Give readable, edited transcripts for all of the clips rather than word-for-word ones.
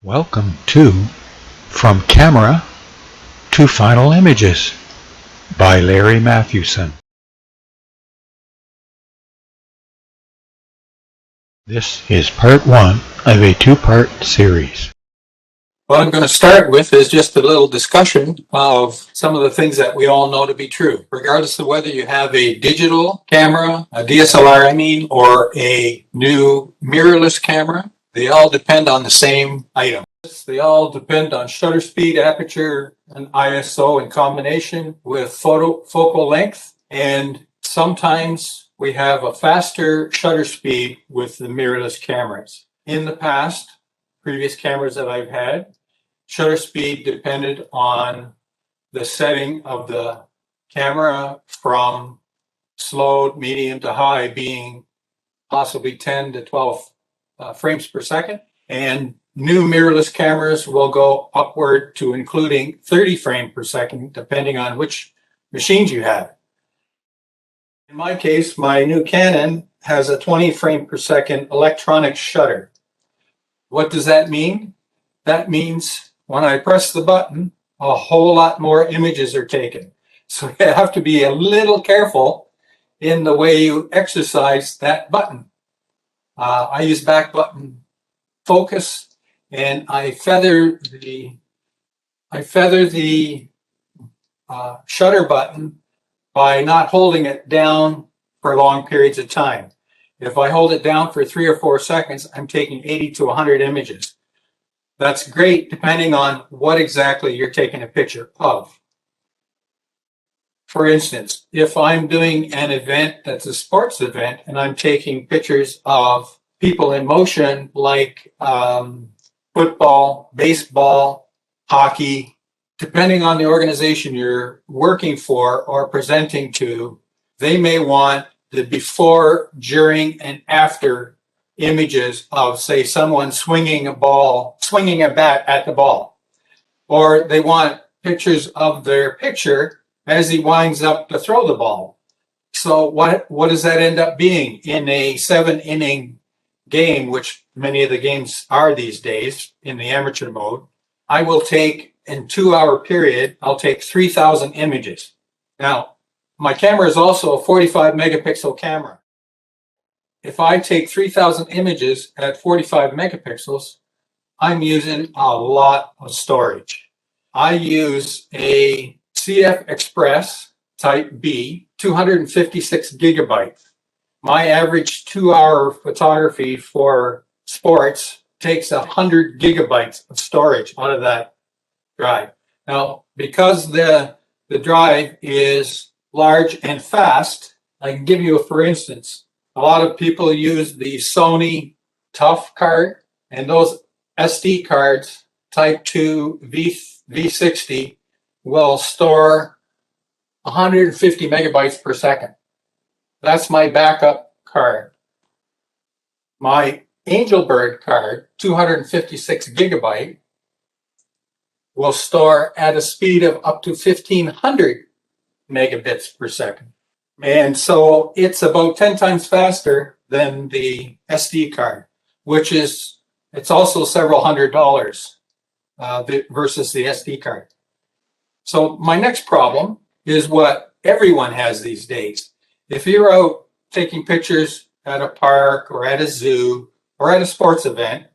Welcome to From Camera to Final Images by Larry Mathewson. This is part one of a two-part series. What I'm going to start with is just a little discussion of some of the things that we all know to be true, regardless of whether you have a digital camera, a DSLR, or a new mirrorless camera. They all depend on the same item. They all depend on shutter speed, aperture, and ISO in combination with focal length. And sometimes we have a faster shutter speed with the mirrorless cameras. In the past, previous cameras that I've had, shutter speed depended on the setting of the camera from slow, medium to high being possibly 10 to 12 frames per second. And new mirrorless cameras will go upward to including 30 frames per second, depending on which machines you have. In my case, my new Canon has a 20 frame per second electronic shutter. What does that mean? That means when I press the button, a whole lot more images are taken. So you have to be a little careful in the way you exercise that button. I use back button focus, and I feather the shutter button by not holding it down for long periods of time. If I hold it down for 3 or 4 seconds, I'm taking 80 to 100 images. That's great depending on what exactly you're taking a picture of. For instance, if I'm doing an event that's a sports event and I'm taking pictures of people in motion like football, baseball, hockey, depending on the organization you're working for or presenting to, they may want the before, during, and after images of, say, someone swinging a bat at the ball. Or they want pictures of their pitcher as he winds up to throw the ball. So what does that end up being in a 7-inning game, which many of the games are these days in the amateur mode? I will take, in 2-hour period, I'll take 3,000 images. Now, my camera is also a 45 megapixel camera. If I take 3,000 images at 45 megapixels, I'm using a lot of storage. I use a CF Express Type B, 256 gigabytes. My average 2-hour photography for sports takes 100 gigabytes of storage out of that drive. Now, because the drive is large and fast, I can give you for instance, a lot of people use the Sony Tough card, and those SD cards, Type 2 V60, will store 150 megabytes per second. That's my backup card. My Angelbird card, 256 gigabyte, will store at a speed of up to 1,500 megabits per second. And so it's about 10 times faster than the SD card, which is, it's also several $100s versus the SD card. So my next problem is what everyone has these days. If you're out taking pictures at a park or at a zoo or at a sports event,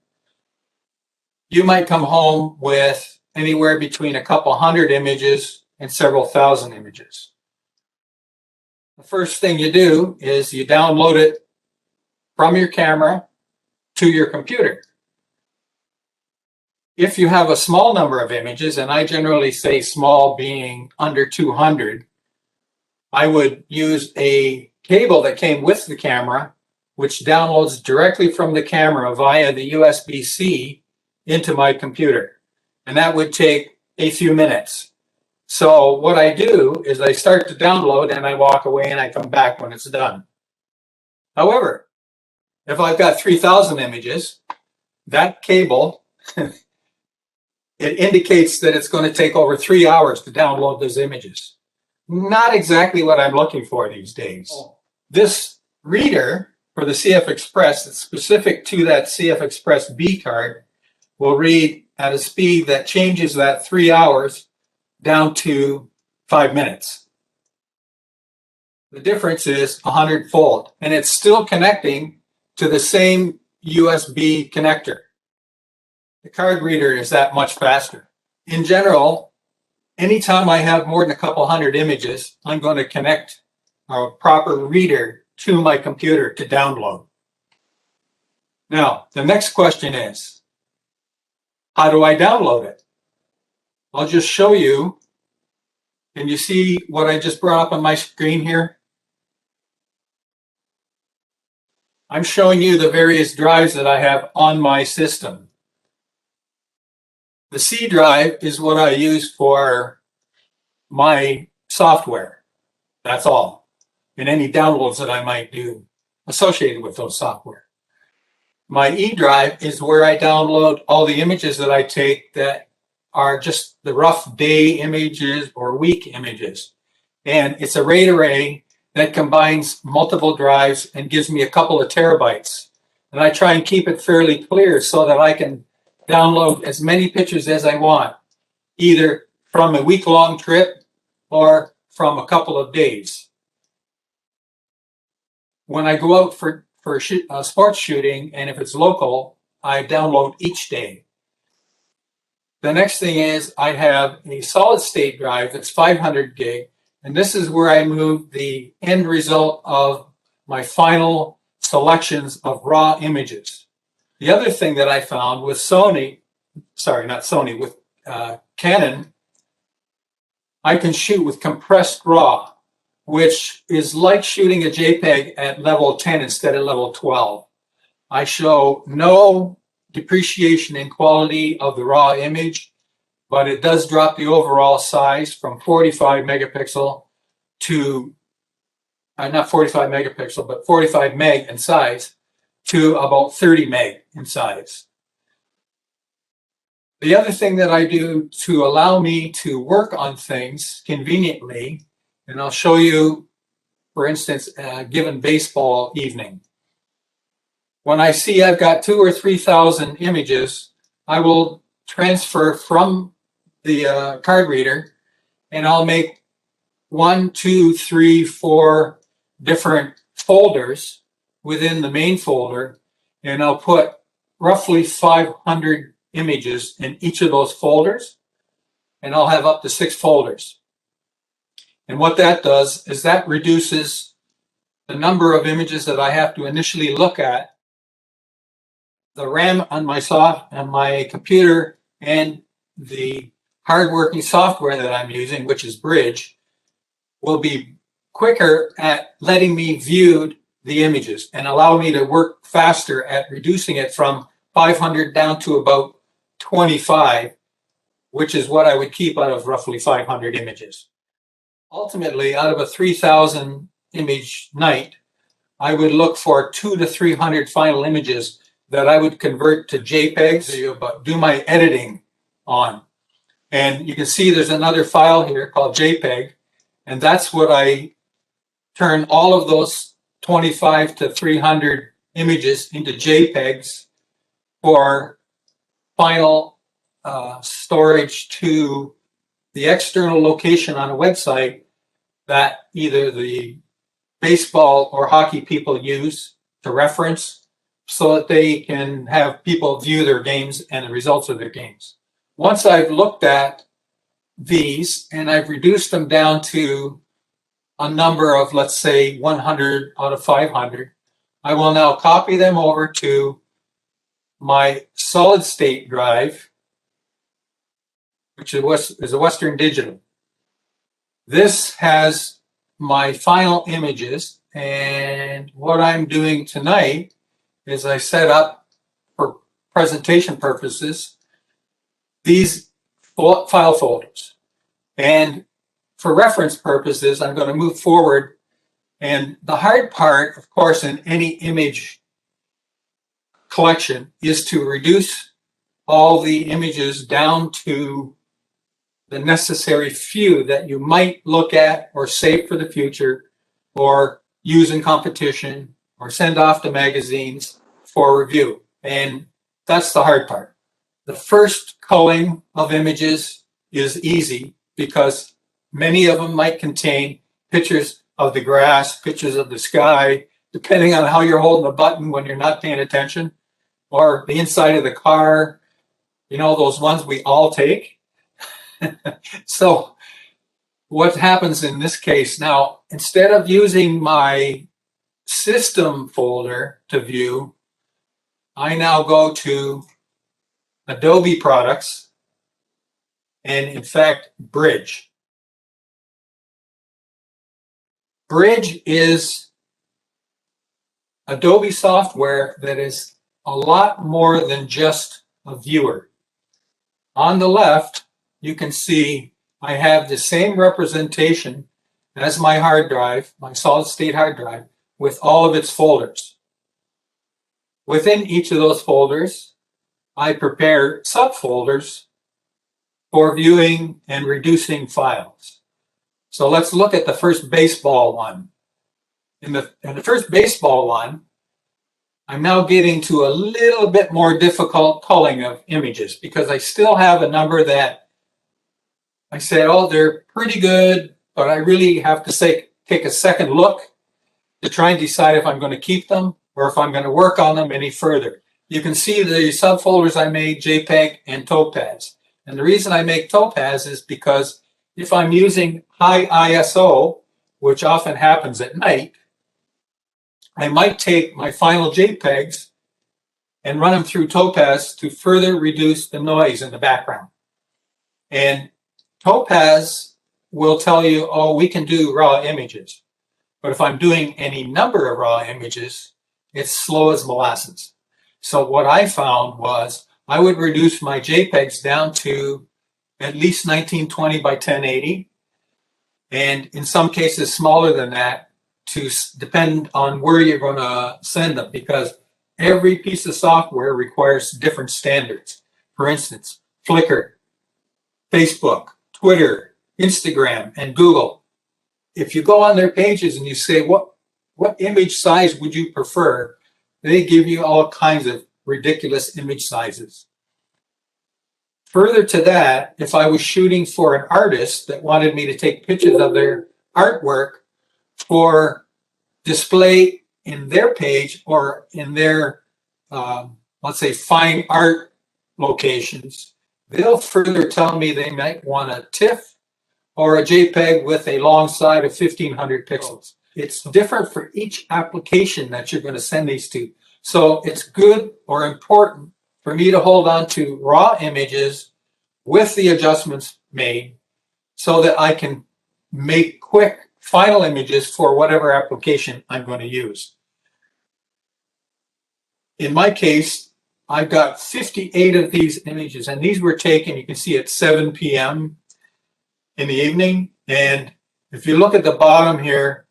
you might come home with anywhere between a couple hundred images and several thousand images. The first thing you do is you download it from your camera to your computer. If you have a small number of images, and I generally say small being under 200, I would use a cable that came with the camera, which downloads directly from the camera via the USB-C into my computer. And that would take a few minutes. So what I do is I start to download and I walk away and I come back when it's done. However, if I've got 3,000 images, that cable, it indicates that it's going to take over 3 hours to download those images. Not exactly what I'm looking for these days. This reader for the CF Express, that's specific to that CF Express B card, will read at a speed that changes that 3 hours down to 5 minutes. The difference is 100-fold, and it's still connecting to the same USB connector. The card reader is that much faster. In general, anytime I have more than a couple hundred images, I'm going to connect a proper reader to my computer to download. Now, the next question is, how do I download it? I'll just show you. Can you see what I just brought up on my screen here? I'm showing you the various drives that I have on my system. The C drive is what I use for my software. That's all. And any downloads that I might do associated with those software. My E drive is where I download all the images that I take that are just the rough day images or week images. And it's a RAID array that combines multiple drives and gives me a couple of terabytes. And I try and keep it fairly clear so that I can download as many pictures as I want, either from a week-long trip or from a couple of days. When I go out for sports shooting, and if it's local, I download each day. The next thing is I have a solid state drive that's 500 gig, and this is where I move the end result of my final selections of raw images. The other thing that I found with with Canon, I can shoot with compressed RAW, which is like shooting a JPEG at level 10 instead of level 12. I show no depreciation in quality of the raw image, but it does drop the overall size from 45 megapixel to, not 45 megapixel, but 45 meg in size to about 30 meg in size. The other thing that I do to allow me to work on things conveniently, and I'll show you, for instance, a given baseball evening. When I see I've got 2,000 or 3,000 images, I will transfer from the card reader, and I'll make 1, 2, 3, 4 different folders within the main folder, and I'll put roughly 500 images in each of those folders, and I'll have up to 6 folders. And what that does is that reduces the number of images that I have to initially look at. The RAM on my computer and the hard-working software that I'm using, which is Bridge, will be quicker at letting me view the images and allow me to work faster at reducing it from 500 down to about 25, which is what I would keep out of roughly 500 images. Ultimately, out of a 3,000 image night, I would look for 200 to 300 final images that I would convert to JPEGs, but do my editing on. And you can see there's another file here called JPEG, and that's what I turn all of those 25 to 300 images into JPEGs for final storage to the external location on a website that either the baseball or hockey people use to reference so that they can have people view their games and the results of their games. Once I've looked at these and I've reduced them down to a number of, let's say, 100 out of 500, I will now copy them over to my solid state drive, which is a Western Digital. This has my final images, and what I'm doing tonight is I set up, for presentation purposes, these file folders. And for reference purposes, I'm going to move forward. And the hard part, of course, in any image collection is to reduce all the images down to the necessary few that you might look at or save for the future or use in competition or send off to magazines for review. And that's the hard part. The first culling of images is easy because many of them might contain pictures of the grass, pictures of the sky, depending on how you're holding the button when you're not paying attention, or the inside of the car, you know, those ones we all take. So what happens in this case now, instead of using my system folder to view, I now go to Adobe products and in fact, Bridge. Bridge is Adobe software that is a lot more than just a viewer. On the left, you can see I have the same representation as my hard drive, my solid state hard drive, with all of its folders. Within each of those folders, I prepare subfolders for viewing and reducing files. So let's look at the first baseball one. In the first baseball one, I'm now getting to a little bit more difficult culling of images because I still have a number that I say, oh, they're pretty good, but I really have to take a second look to try and decide if I'm going to keep them or if I'm going to work on them any further. You can see the subfolders I made, JPEG and Topaz. And the reason I make Topaz is because if I'm using high ISO, which often happens at night, I might take my final JPEGs and run them through Topaz to further reduce the noise in the background. And Topaz will tell you, oh, we can do raw images. But if I'm doing any number of raw images, it's slow as molasses. So what I found was I would reduce my JPEGs down to at least 1920 by 1080, and in some cases smaller than that, to depend on where you're going to send them, because every piece of software requires different standards. For instance, Flickr, Facebook, Twitter, Instagram, and Google. If you go on their pages and you say, what image size would you prefer? They give you all kinds of ridiculous image sizes. Further to that, if I was shooting for an artist that wanted me to take pictures of their artwork for display in their page or in their, let's say, fine art locations, they'll further tell me they might want a TIFF or a JPEG with a long side of 1500 pixels. It's different for each application that you're going to send these to. So it's good or important for me to hold on to raw images with the adjustments made so that I can make quick final images for whatever application I'm going to use. In my case, I've got 58 of these images, and these were taken, you can see, at 7 p.m. in the evening. And if you look at the bottom here,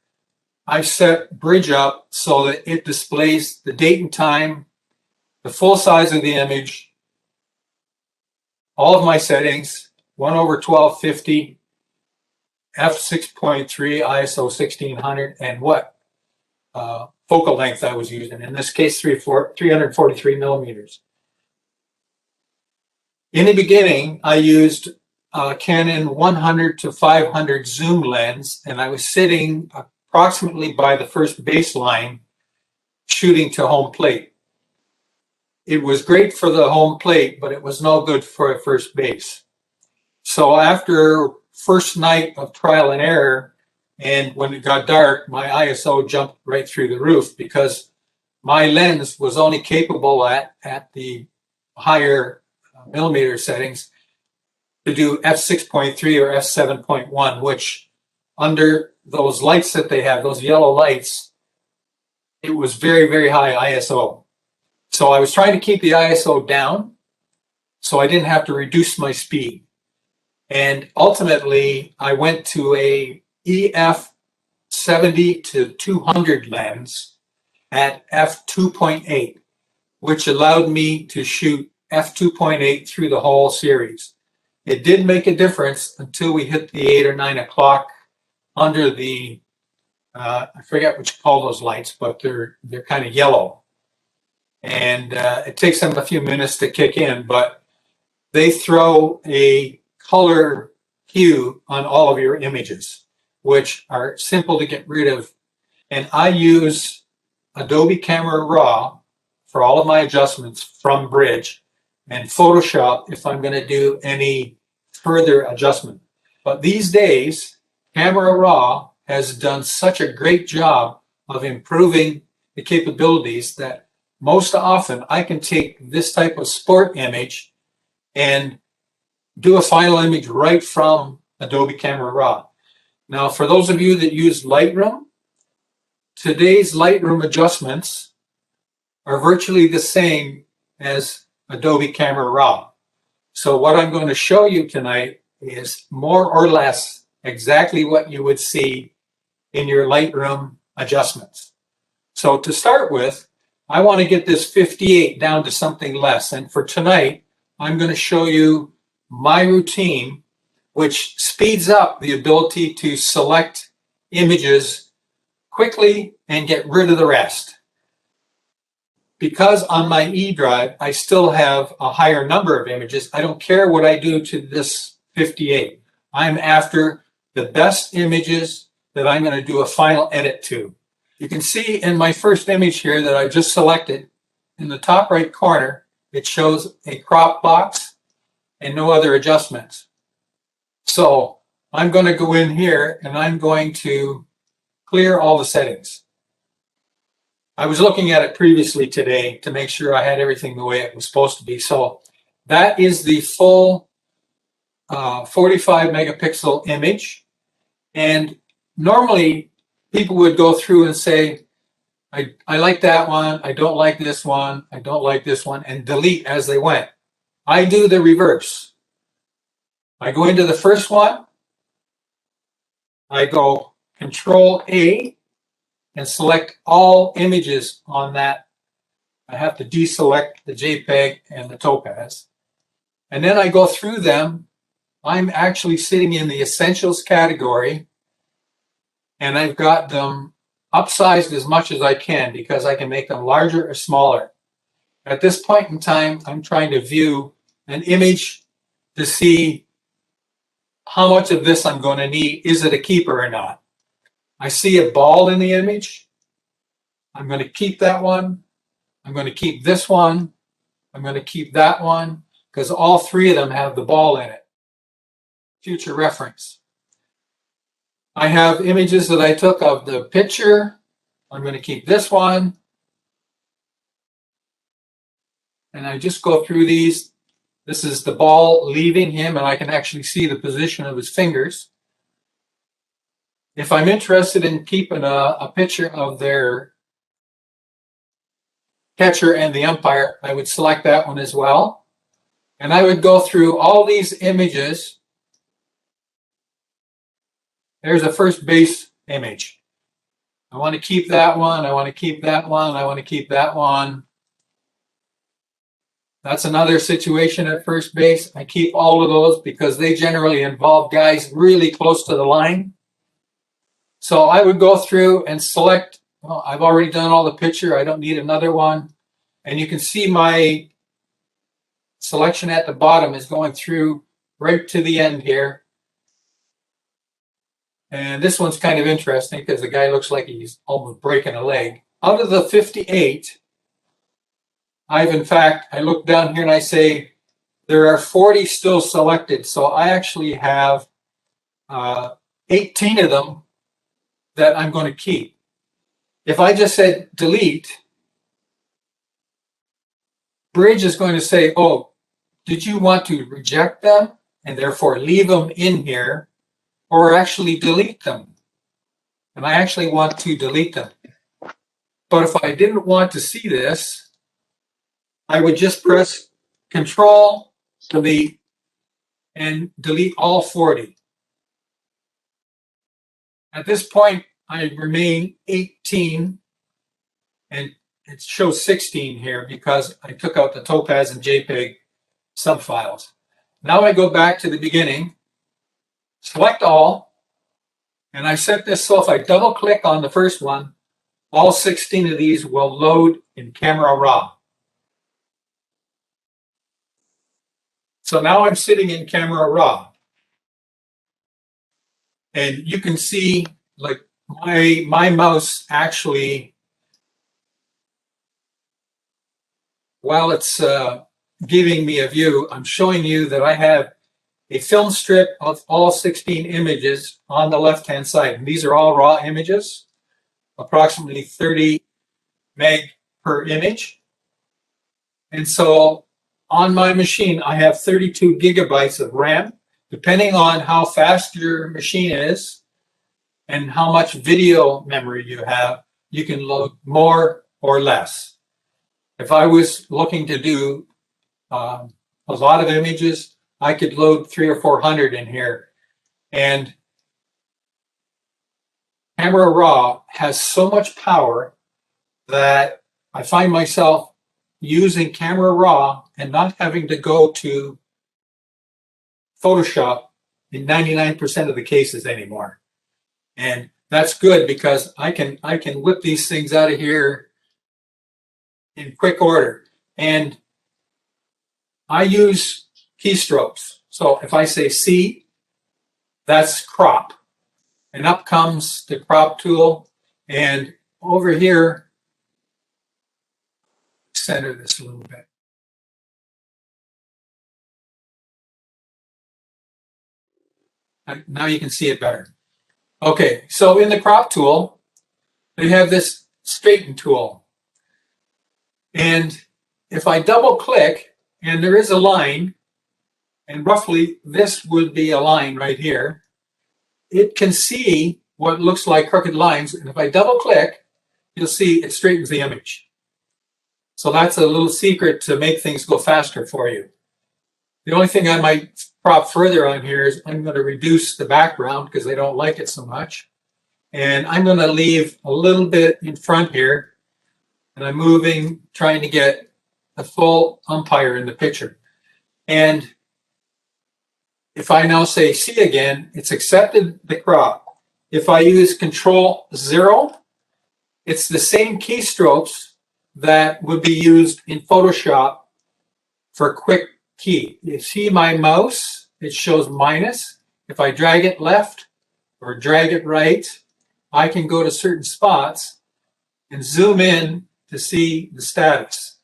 I've set Bridge up so that it displays the date and time, the full size of the image, all of my settings, 1/1250, f6.3, ISO 1600, and what focal length I was using. In this case, 343 millimeters. In the beginning, I used a Canon 100 to 500 zoom lens, and I was sitting approximately by the first baseline shooting to home plate. It was great for the home plate, but it was no good for a first base. So after first night of trial and error, and when it got dark, my ISO jumped right through the roof because my lens was only capable at the higher millimeter settings to do f6.3 or f7.1, which under those lights that they have, those yellow lights, it was very, very high ISO. So I was trying to keep the ISO down so I didn't have to reduce my speed. And ultimately, I went to a EF 70 to 200 lens at f2.8, which allowed me to shoot f2.8 through the whole series. It did make a difference until we hit the 8 or 9 o'clock under the, I forget what you call those lights, but they're kind of yellow. And it takes them a few minutes to kick in, but they throw a color hue on all of your images, which are simple to get rid of. And I use Adobe Camera Raw for all of my adjustments from Bridge, and Photoshop if I'm going to do any further adjustment. But these days, Camera Raw has done such a great job of improving the capabilities that most often I can take this type of sport image and do a final image right from Adobe Camera Raw. Now, for those of you that use Lightroom, today's Lightroom adjustments are virtually the same as Adobe Camera Raw. So what I'm going to show you tonight is more or less exactly what you would see in your Lightroom adjustments. So to start with, I want to get this 58 down to something less. And for tonight, I'm going to show you my routine, which speeds up the ability to select images quickly and get rid of the rest. Because on my E drive, I still have a higher number of images, I don't care what I do to this 58. I'm after the best images that I'm going to do a final edit to. You can see in my first image here that I just selected, in the top right corner, it shows a crop box and no other adjustments. So I'm going to go in here and I'm going to clear all the settings. I was looking at it previously today to make sure I had everything the way it was supposed to be. So that is the full 45 megapixel image. And normally people would go through and say, I like that one, I don't like this one, I don't like this one, and delete as they went. I do the reverse. I go into the first one, I go Control A, and select all images on that. I have to deselect the JPEG and the Topaz. And then I go through them. I'm actually sitting in the Essentials category, and I've got them upsized as much as I can because I can make them larger or smaller. At this point in time, I'm trying to view an image to see how much of this I'm going to need. Is it a keeper or not? I see a ball in the image. I'm going to keep that one. I'm going to keep this one. I'm going to keep that one because all three of them have the ball in it. Future reference. I have images that I took of the picture. I'm going to keep this one. And I just go through these. This is the ball leaving him, and I can actually see the position of his fingers. If I'm interested in keeping a picture of their catcher and the umpire, I would select that one as well. And I would go through all these images. There's a first base image. I want to keep that one. I want to keep that one. I want to keep that one. That's another situation at first base. I keep all of those because they generally involve guys really close to the line. So I would go through and select, well, I've already done all the picture. I don't need another one. And you can see my selection at the bottom is going through right to the end here. And this one's kind of interesting because the guy looks like he's almost breaking a leg. Out of the 58, I look down here and I say, there are 40 still selected. So I actually have 18 of them that I'm going to keep. If I just said delete, Bridge is going to say, oh, did you want to reject them and therefore leave them in here or actually delete them? And I actually want to delete them. But if I didn't want to see this, I would just press Control, Delete, and delete all 40. At this point, I remain 18, and it shows 16 here because I took out the Topaz and JPEG subfiles. Now I go back to the beginning, select all, and I set this so if I double click on the first one, all 16 of these will load in Camera Raw. So now I'm sitting in Camera Raw, and you can see like my mouse actually, while it's giving me a view, I'm showing you that I have a film strip of all 16 images on the left-hand side. And these are all raw images, approximately 30 meg per image. And so on my machine, I have 32 gigabytes of RAM. Depending on how fast your machine is and how much video memory you have, you can load more or less. If I was looking to do a lot of images, I could load 300 or 400 in here. And Camera Raw has so much power that I find myself using Camera Raw and not having to go to Photoshop in 99% of the cases anymore. And that's good because I can whip these things out of here in quick order. And I use keystrokes. So if I say C, that's crop. And up comes the crop tool. And over here, center this a little bit. Now you can see it better. Okay, so in the crop tool, we have this straighten tool. And if I double click, and there is a line, and roughly this would be a line right here, it can see what looks like crooked lines. And if I double click, you'll see it straightens the image. So that's a little secret to make things go faster for you. The only thing I might prop further on here is I'm going to reduce the background because I don't like it so much. And I'm going to leave a little bit in front here. And I'm moving, trying to get a full umpire in the picture. And if I now say C again, it's accepted the crop. If I use Control 0, it's the same keystrokes that would be used in Photoshop for quick key. You see my mouse, it shows minus. If I drag it left or drag it right, I can go to certain spots and zoom in to see the status.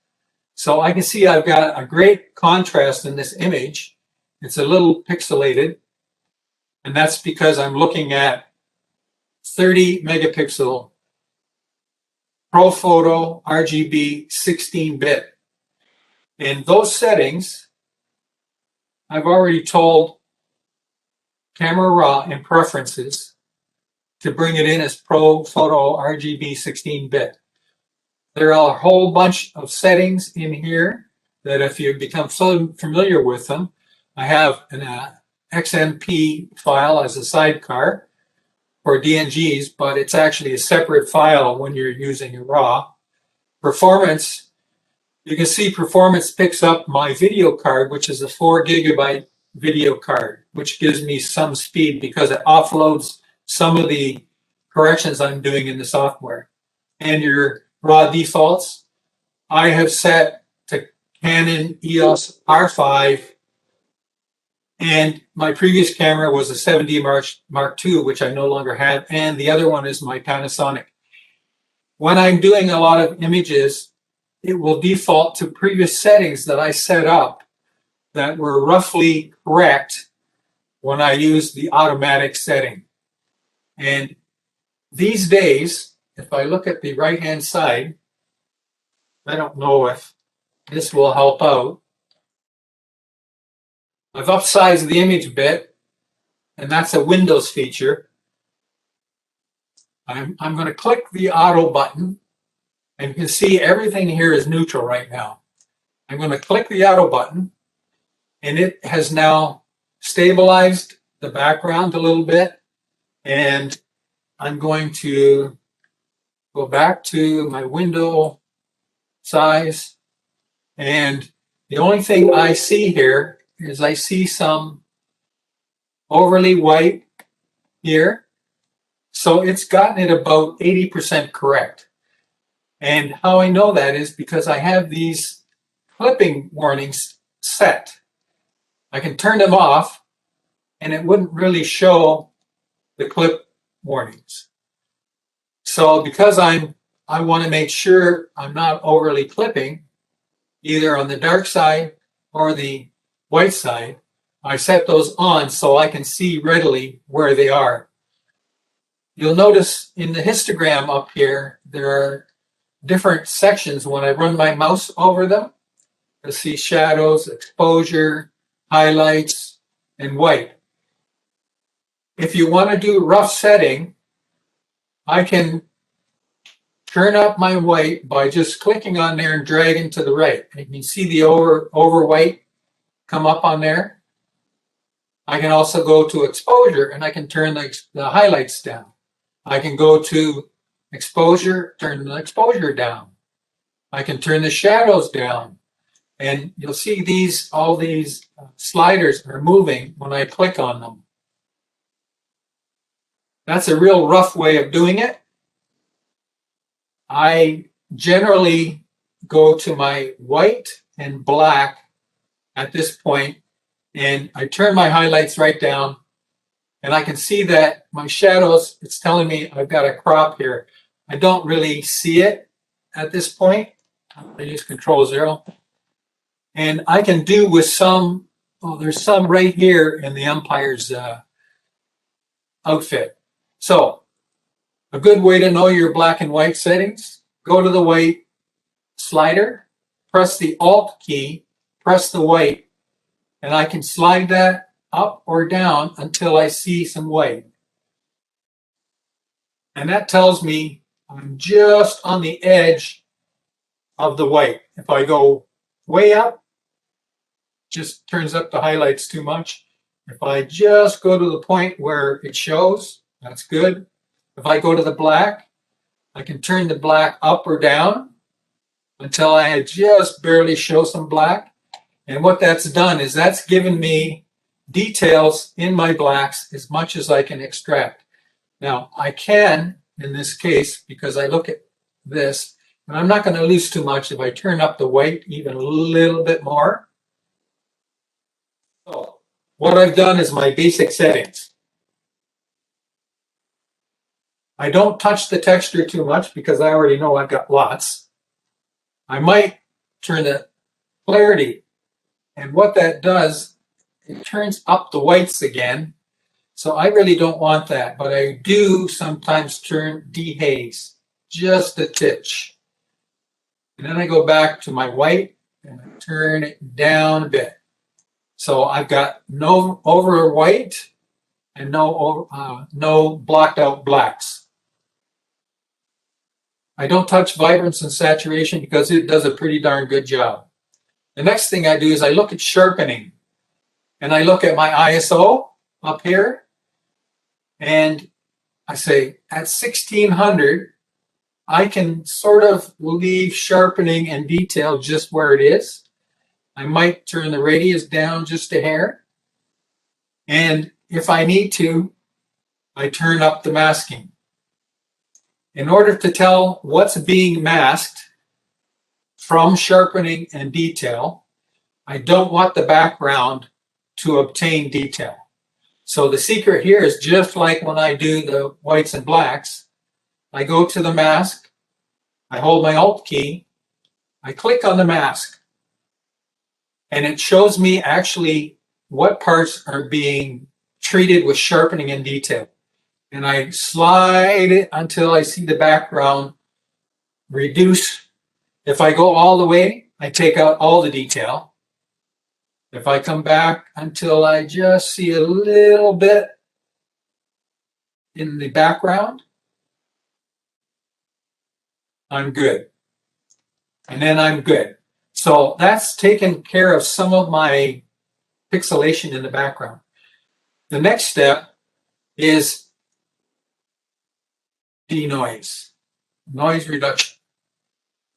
So I can see I've got a great contrast in this image. It's a little pixelated, and that's because I'm looking at 30 megapixel ProPhoto RGB 16-bit. In those settings, I've already told Camera Raw in preferences to bring it in as ProPhoto RGB 16-bit. There are a whole bunch of settings in here that if you become familiar with them, I have an XMP file as a sidecar for DNGs, but it's actually a separate file when you're using a RAW. Performance, you can see performance picks up my video card, which is a 4 gigabyte video card, which gives me some speed because it offloads some of the corrections I'm doing in the software. And your raw defaults, I have set to Canon EOS R5, and my previous camera was a 7D Mark II, which I no longer have, and the other one is my Panasonic. When I'm doing a lot of images, it will default to previous settings that I set up that were roughly correct when I used the automatic setting. And these days, if I look at the right-hand side, I don't know if this will help out. I've upsized the image a bit, and that's a Windows feature. I'm going to click the auto button, and you can see everything here is neutral right now. I'm going to click the auto button, and it has now stabilized the background a little bit. And I'm going to go back to my window size. And the only thing I see here is I see some overly white here. So it's gotten it about 80% correct. And how I know that is because I have these clipping warnings set. I can turn them off and it wouldn't really show the clip warnings. So because I want to make sure I'm not overly clipping, either on the dark side or the white side, I set those on so I can see readily where they are. You'll notice in the histogram up here, there are different sections when I run my mouse over them. You'll see shadows, exposure, highlights, and white. If you want to do rough setting, I can turn up my white by just clicking on there and dragging to the right. And you can see the over white come up on there. I can also go to exposure and I can turn the highlights down. I can go to exposure, turn the exposure down. I can turn the shadows down. And you'll see all these sliders are moving when I click on them. That's a real rough way of doing it. I generally go to my white and black at this point, and I turn my highlights right down, and I can see that my shadows, it's telling me I've got a crop here. I don't really see it at this point. I use Control-0. And I can do with some, there's some right here in the umpire's outfit. So a good way to know your black and white settings, go to the white slider, press the Alt key, press the white, and I can slide that up or down until I see some white. And that tells me I'm just on the edge of the white. If I go way up, just turns up the highlights too much. If I just go to the point where it shows, that's good. If I go to the black, I can turn the black up or down until I just barely show some black. And what that's done is that's given me details in my blacks as much as I can extract. Now, I can, in this case, because I look at this, and I'm not going to lose too much if I turn up the white even a little bit more. So what I've done is my basic settings. I don't touch the texture too much because I already know I've got lots. I might turn the clarity, and what that does, it turns up the whites again. So I really don't want that, but I do sometimes turn dehaze just a titch. And then I go back to my white and I turn it down a bit. So I've got no over white and no blocked out blacks. I don't touch vibrance and saturation because it does a pretty darn good job. The next thing I do is I look at sharpening, and I look at my ISO up here, and I say at 1600, I can sort of leave sharpening and detail just where it is. I might turn the radius down just a hair. And if I need to, I turn up the masking. In order to tell what's being masked from sharpening and detail, I don't want the background to obtain detail. So the secret here is just like when I do the whites and blacks. I go to the mask, I hold my Alt key, I click on the mask, and it shows me actually what parts are being treated with sharpening and detail. And I slide it until I see the background reduce. If I go all the way, I take out all the detail. If I come back until I just see a little bit in the background, I'm good. And then I'm good. So that's taken care of some of my pixelation in the background. The next step is denoise, noise reduction.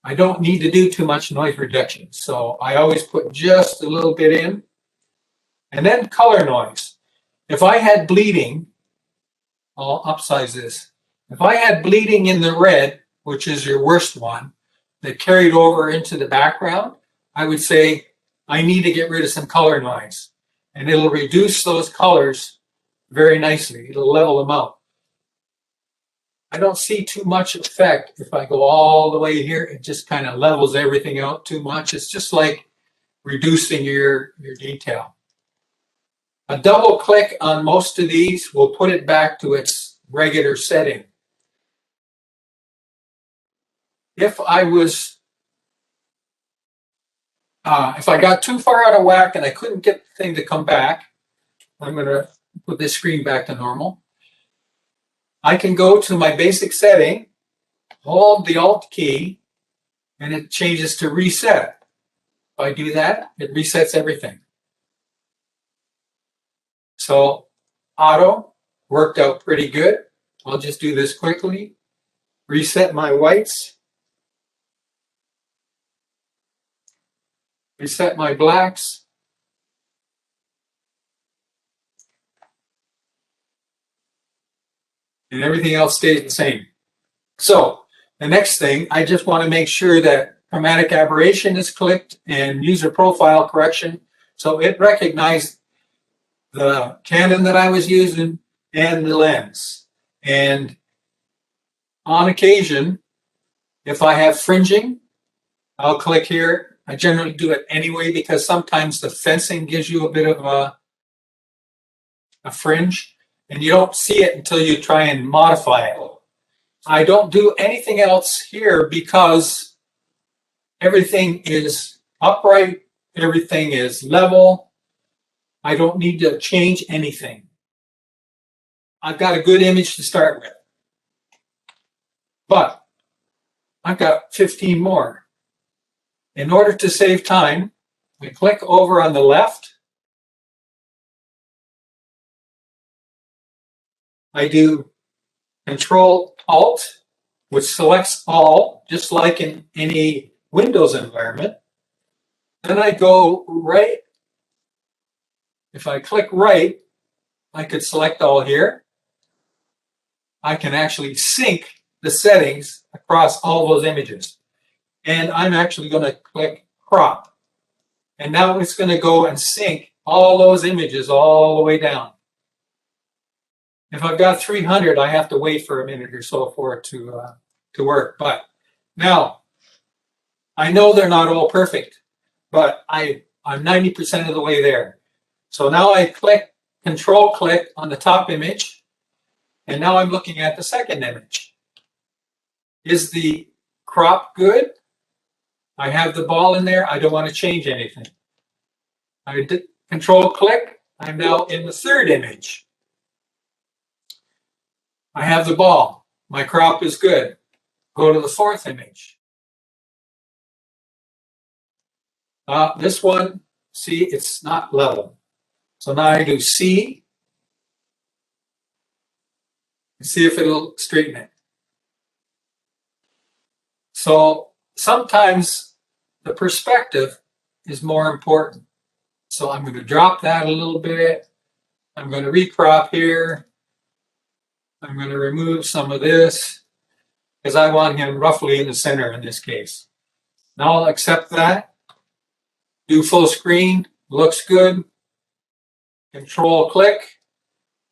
I don't need to do too much noise reduction, so I always put just a little bit in. And then color noise. If I had bleeding, I'll upsize this. If I had bleeding in the red, which is your worst one, that carried over into the background, I would say I need to get rid of some color noise. and it'll reduce those colors very nicely. It'll level them out. I don't see too much effect if I go all the way here. It just kind of levels everything out too much. It's just like reducing your detail. A double click on most of these will put it back to its regular setting. If I got too far out of whack and I couldn't get the thing to come back, I'm going to put this screen back to normal. I can go to my basic setting, hold the Alt key, and it changes to reset. If I do that, it resets everything. So auto worked out pretty good. I'll just do this quickly. Reset my whites. Reset my blacks. And everything else stays the same. So the next thing, I just want to make sure that chromatic aberration is clicked and user profile correction. So it recognized the Canon that I was using and the lens. And on occasion, if I have fringing, I'll click here. I generally do it anyway because sometimes the fencing gives you a bit of a fringe and you don't see it until you try and modify it. I don't do anything else here because everything is upright, everything is level. I don't need to change anything. I've got a good image to start with. But I've got 15 more. In order to save time, I click over on the left. I do Control Alt, which selects all, just like in any Windows environment. Then I go right. If I click right, I could select all here. I can actually sync the settings across all those images. And I'm actually going to click crop. And now it's going to go and sync all those images all the way down. If I've got 300, I have to wait for a minute or so for it to work. But now, I know they're not all perfect, but I'm 90% of the way there. So now I Control click on the top image, and now I'm looking at the second image. Is the crop good? I have the ball in there. I don't want to change anything. I did Control click. I'm now in the third image. I have the ball. My crop is good. Go to the fourth image. This one, see, it's not level. So now I do C and see if it'll straighten it. So sometimes the perspective is more important. So I'm going to drop that a little bit. I'm going to recrop here. I'm going to remove some of this because I want him roughly in the center in this case. Now I'll accept that. Do full screen. Looks good. Control click.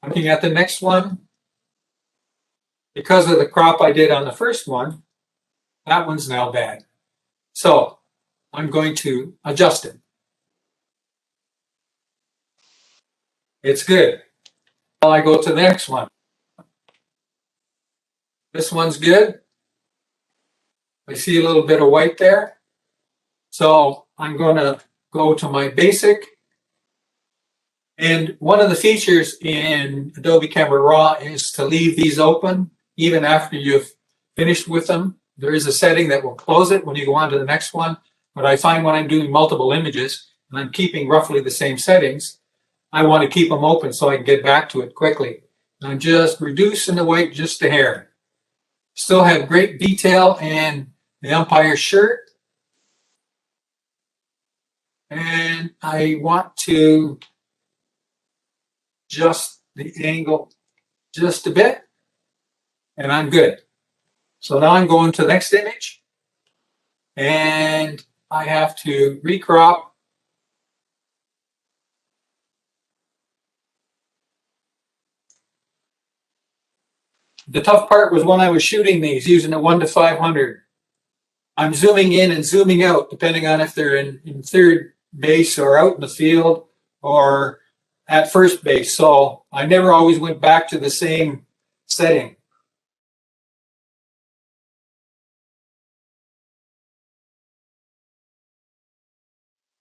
I'm looking at the next one. Because of the crop I did on the first one, that one's now bad. So I'm going to adjust it. It's good. Now I go to the next one. This one's good. I see a little bit of white there. So I'm going to go to my basic. And one of the features in Adobe Camera Raw is to leave these open even after you've finished with them. There is a setting that will close it when you go on to the next one. But I find when I'm doing multiple images and I'm keeping roughly the same settings, I want to keep them open so I can get back to it quickly. And I'm just reducing the white just a hair. Still have great detail in the umpire shirt. And I want to adjust the angle just a bit. And I'm good. So now I'm going to the next image. And I have to recrop. The tough part was when I was shooting these using a 1:500. I'm zooming in and zooming out depending on if they're in third base or out in the field or at first base. So I never always went back to the same setting.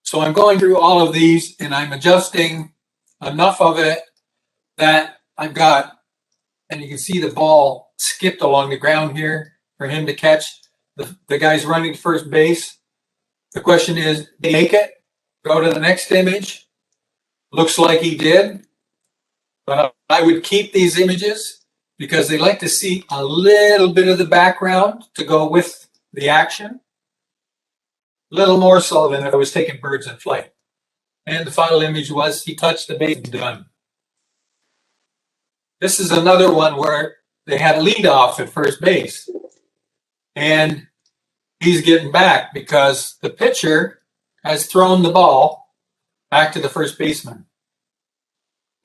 So I'm going through all of these and I'm adjusting enough of it that I've got, and you can see the ball skipped along the ground here for him to catch. The guy's running to first base. The question is, did he make it? Go to the next image. Looks like he did. But I would keep these images because they like to see a little bit of the background to go with the action. A little more so than if I was taking birds in flight. And the final image was he touched the base and done. This is another one where they had a lead off at first base. And he's getting back because the pitcher has thrown the ball back to the first baseman.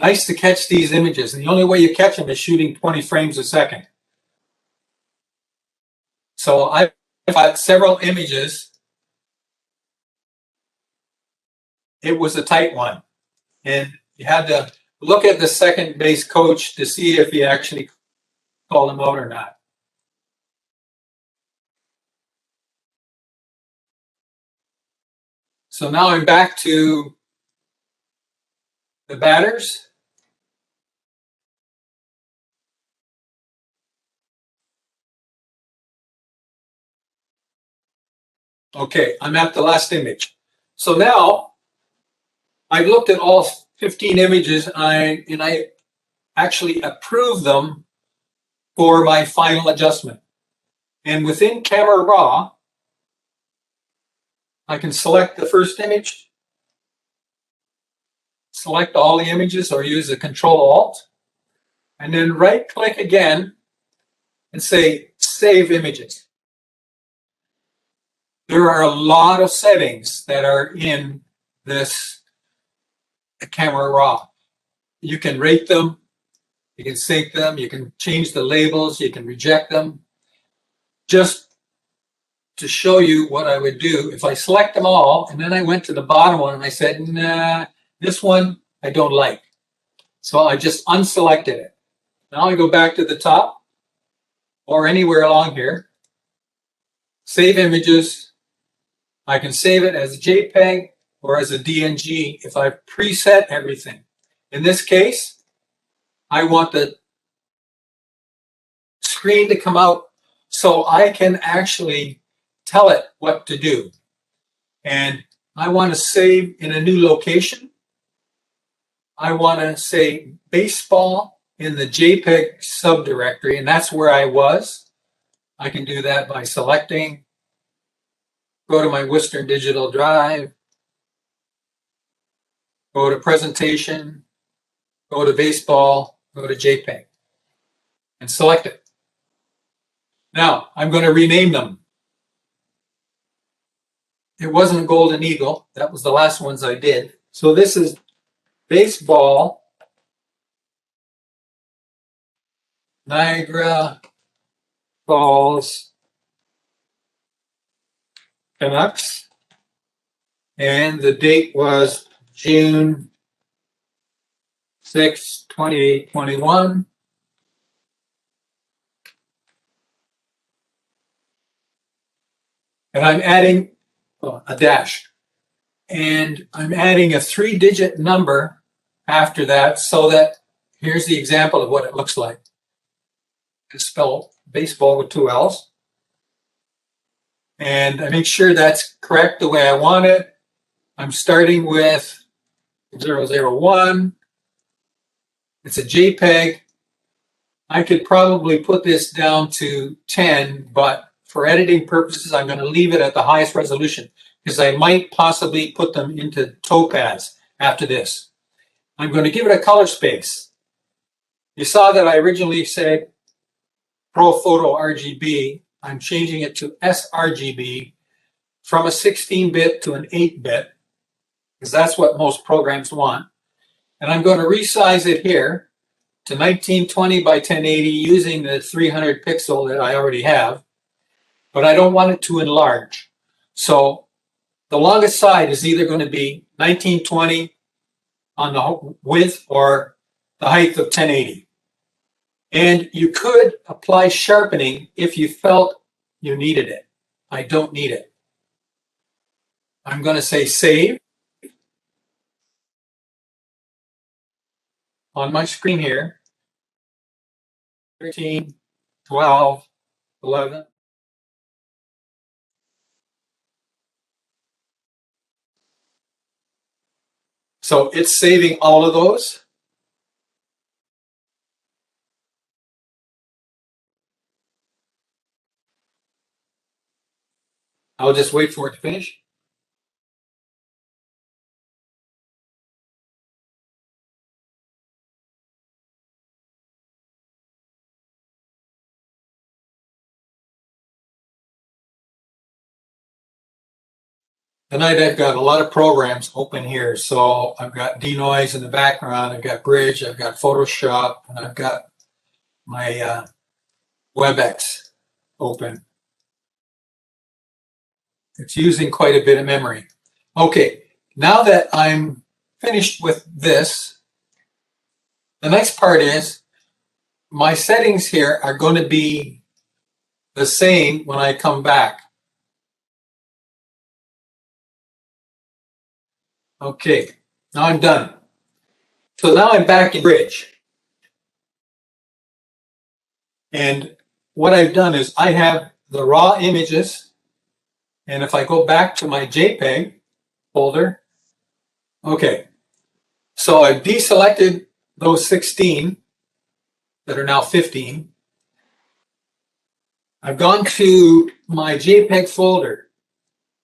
Nice to catch these images. And the only way you catch them is shooting 20 frames a second. So I've got several images. It was a tight one. And you had to look at the second base coach to see if he actually called him out or not. So now I'm back to the batters. Okay, I'm at the last image. So now I've looked at all 15 images and I actually approve them for my final adjustment. And within Camera Raw, I can select the first image, select all the images or use the Control-Alt, and then right-click again and say Save Images. There are a lot of settings that are in this Camera Raw. You can rate them, you can sync them, you can change the labels, you can reject them. Just to show you what I would do, if I select them all and then I went to the bottom one and I said, nah, this one I don't like. So I just unselected it. Now I go back to the top or anywhere along here, save images. I can save it as a JPEG or as a DNG if I've preset everything. In this case, I want the screen to come out so I can actually tell it what to do. And I want to save in a new location. I want to say baseball in the JPEG subdirectory, and that's where I was. I can do that by selecting, go to my Western Digital Drive, go to presentation, go to baseball, go to JPEG, and select it. Now, I'm going to rename them. It wasn't a Golden Eagle. That was the last ones I did. So this is baseball, Niagara Falls Canucks. And the date was June 6, 2021. And I'm adding a dash. And I'm adding a 3-digit number after that so that here's the example of what it looks like. It's spelled baseball with 2 L's. And I make sure that's correct the way I want it. I'm starting with 001. It's a JPEG. I could probably put this down to 10, but for editing purposes, I'm going to leave it at the highest resolution because I might possibly put them into Topaz after this. I'm going to give it a color space. You saw that I originally said Pro Photo RGB. I'm changing it to sRGB from a 16-bit to an 8-bit because that's what most programs want. And I'm going to resize it here to 1920 by 1080 using the 300 pixel that I already have, but I don't want it to enlarge. So the longest side is either going to be 1920 on the width or the height of 1080. And you could apply sharpening if you felt you needed it. I don't need it. I'm going to say save on my screen here. 13, 12, 11. So it's saving all of those. I'll just wait for it to finish. Tonight I've got a lot of programs open here. So I've got Denoise in the background, I've got Bridge, I've got Photoshop, and I've got my WebEx open. It's using quite a bit of memory. Okay, now that I'm finished with this, the next part is my settings here are going to be the same when I come back. Okay, now I'm done. So now I'm back in Bridge. And what I've done is I have the raw images. And if I go back to my JPEG folder, okay, so I've deselected those 16 that are now 15. I've gone to my JPEG folder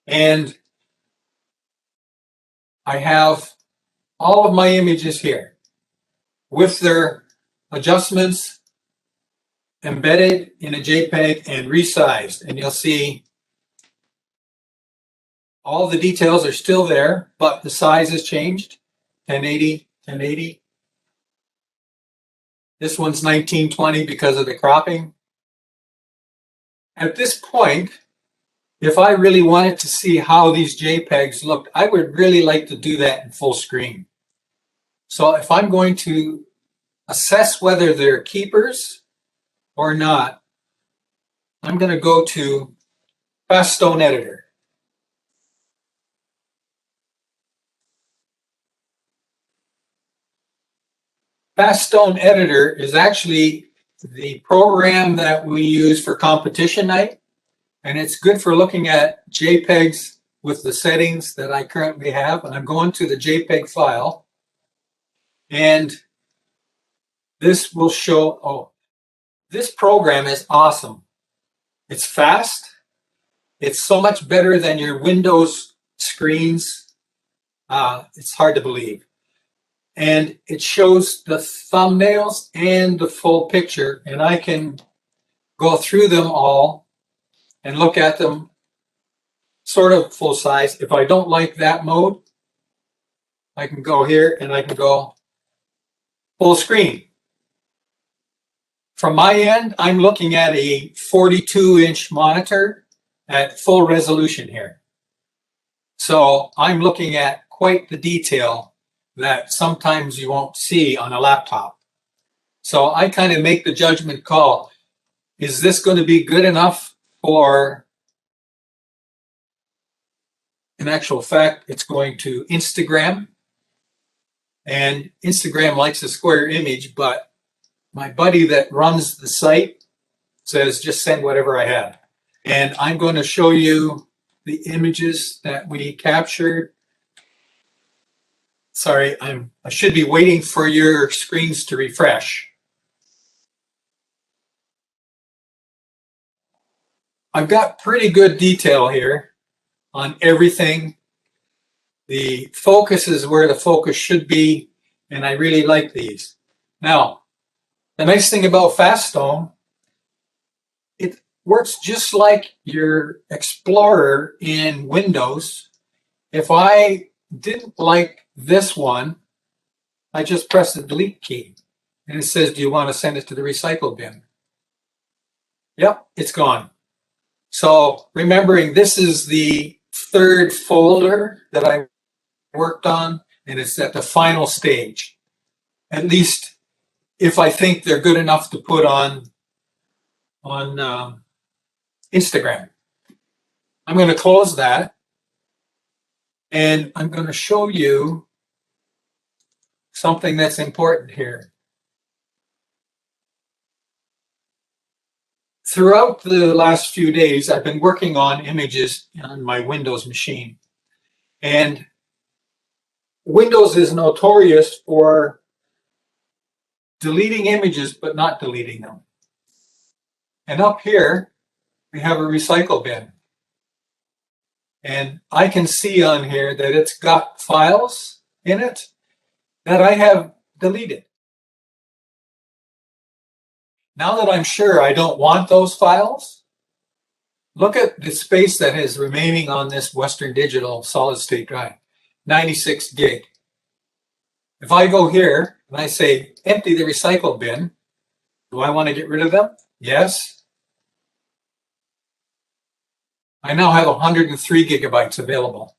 and I have all of my images here with their adjustments embedded in a JPEG and resized. And you'll see all the details are still there, but the size has changed. 1080, 1080. This one's 1920 because of the cropping. At this point, if I really wanted to see how these JPEGs looked, I would really like to do that in full screen. So if I'm going to assess whether they're keepers or not, I'm going to go to FastStone Editor. FastStone Editor is actually the program that we use for competition night, and it's good for looking at JPEGs with the settings that I currently have. And I'm going to the JPEG file, and this will show, oh, this program is awesome. It's fast. It's so much better than your Windows screens. It's hard to believe. And it shows the thumbnails and the full picture, and I can go through them all and look at them sort of full size. If I don't like that mode, I can go here and I can go full screen. From my end, I'm looking at a 42-inch monitor at full resolution here. So I'm looking at quite the detail that sometimes you won't see on a laptop. So I kind of make the judgment call. Is this going to be good enough for, in actual fact, it's going to Instagram. And Instagram likes a square image, but my buddy that runs the site says just send whatever I have. And I'm going to show you the images that we captured. Sorry, I should be waiting for your screens to refresh. I've got pretty good detail here on everything. The focus is where the focus should be, and I really like these. Now, the nice thing about FastStone, it works just like your Explorer in Windows. If I didn't like this one, I just press the delete key and it says, do you want to send it to the recycle bin? Yep, it's gone. So remembering this is the third folder that I worked on, and it's at the final stage. At least if I think they're good enough to put on Instagram. I'm going to close that, and I'm going to show you something that's important here. Throughout the last few days, I've been working on images on my Windows machine. And Windows is notorious for deleting images, but not deleting them. And up here, we have a recycle bin. And I can see on here that it's got files in it that I have deleted. Now that I'm sure I don't want those files, look at the space that is remaining on this Western Digital solid state drive, 96 gig. If I go here and I say empty the recycle bin, do I want to get rid of them? Yes. I now have 103 gigabytes available.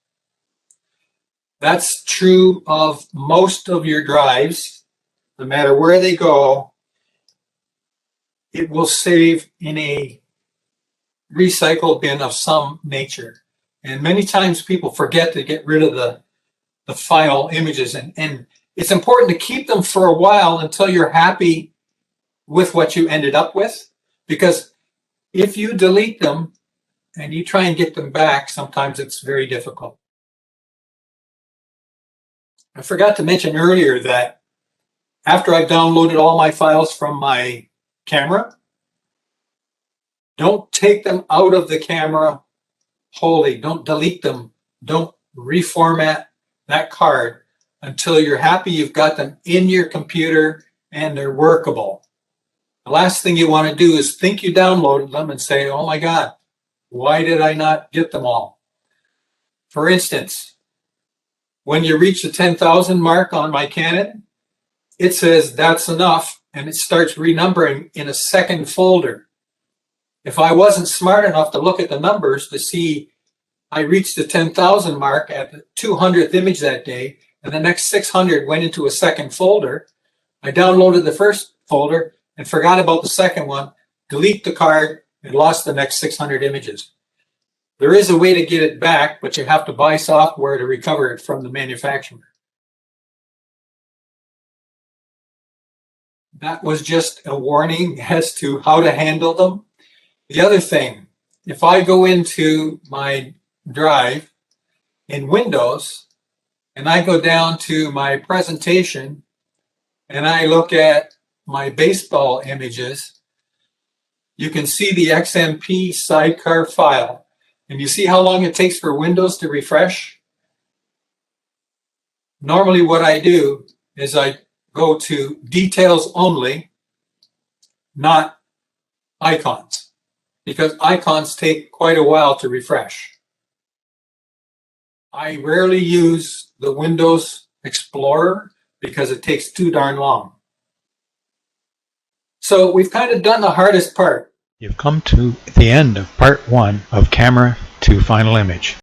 That's true of most of your drives. No matter where they go, it will save in a recycle bin of some nature. And many times people forget to get rid of the file images, and it's important to keep them for a while until you're happy with what you ended up with, because if you delete them and you try and get them back, sometimes it's very difficult. I forgot to mention earlier that after I've downloaded all my files from my camera, don't take them out of the camera wholly. Don't delete them. Don't reformat that card until you're happy you've got them in your computer and they're workable. The last thing you want to do is think you downloaded them and say, oh my God, why did I not get them all? For instance, when you reach the 10,000 mark on my Canon, it says that's enough, and it starts renumbering in a second folder. If I wasn't smart enough to look at the numbers to see I reached the 10,000 mark at the 200th image that day, and the next 600 went into a second folder, I downloaded the first folder and forgot about the second one, delete the card, and lost the next 600 images. There is a way to get it back, but you have to buy software to recover it from the manufacturer. That was just a warning as to how to handle them. The other thing, if I go into my drive in Windows and I go down to my presentation and I look at my baseball images, you can see the XMP sidecar file. And you see how long it takes for Windows to refresh? Normally what I do is I go to details only, not icons, because icons take quite a while to refresh. I rarely use the Windows Explorer because it takes too darn long. So we've kind of done the hardest part. You've come to the end of part 1 of Camera to Final Image.